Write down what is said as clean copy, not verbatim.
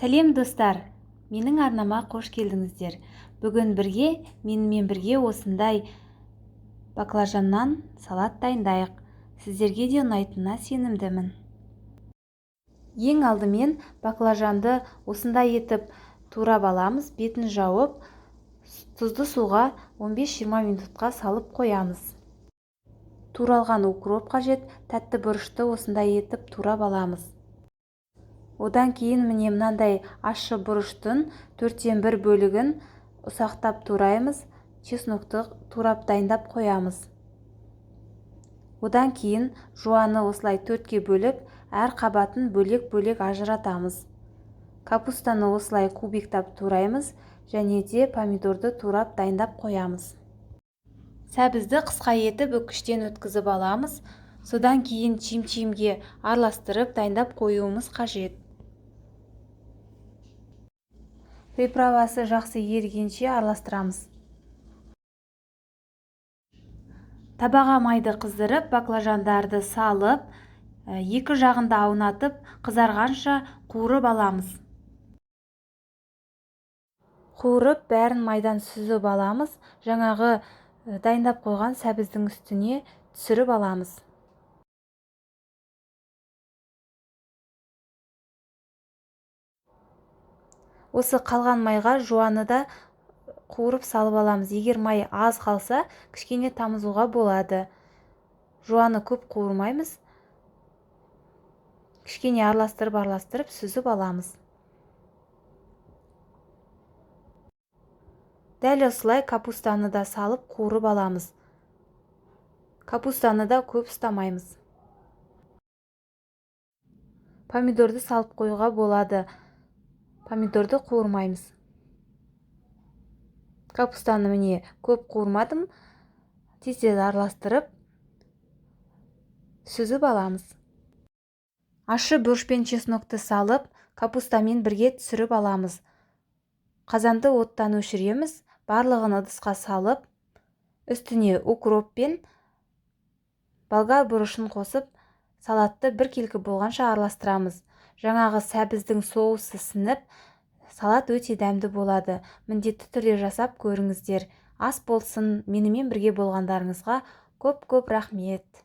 Сәлем достар, менің арнама қош келдіңіздер. Бүгін менімен бірге осындай баклажаннан салат дайындайық. Сіздерге де ұнайтынына сенімдімін. Ең алдымен баклажанды осындай етіп турап аламыз, бетін жауып, тұзды суға 15-20 минутқа салып қоямыз. Туралған укроп қажет, тәтті бұрышты осындай етіп турап аламыз. Одан кейін міне мынандай ащы бұрыштың 1/4 бөлігін ұсақтап тураймыз, чеснокты турап дайындап қоямыз. Одан кейін жуаны осылай 4-ке бөліп, әр қабатын бөлек-бөлек ажыратамыз. Капустаны осылай кубиктап тураймыз, және де помидорды турап дайындап қоямыз. Сәбізді қысқа етіп үккіштен өткізіп аламыз. Содан кейін чим-чимге араластырып дайындап қоюымыз қажет. Приправасы жақсы ерігенше араластырамыз. Табаға майды қыздырып, баклажандарды салып, екі жағында аунатып, қызарғанша қуырып аламыз. Қуырып, бәрін майдан сүзіп аламыз. Жаңағы дайындап қойған сәбіздің үстіне түсіріп аламыз. Осы қалған майға жуаны да қуырып салып аламыз. Егер май аз қалса, кішкене тамызуға болады. Жуаны көп қуырмаймыз. Кішкене араластырып сүзіп аламыз. Дәл осылай капустаны да салып қуырып аламыз. Капустаны да көп ұстамаймыз. Помидорды салып қоюға болады. Помидорды қуырмаймыз. Капустаны міне көп қуырмадым. Тез-тез араластырып сүзіп аламыз. Ащы бұрыш пен чеснокты салып, капустамен бірге түсіріп аламыз. Қазанды оттан өшіреміз, барлығын ыдысқа салып, үстіне укроп пен болгар бұрышын қосып, салатты бір келкі болғанша араластырамыз. Жаңағы сәбіздің соусы сіңіп, салат өте дәмді болады. Міндетті түрде жасап көріңіздер. Ас болсын, менімен бірге болғандарыңызға көп-көп рахмет.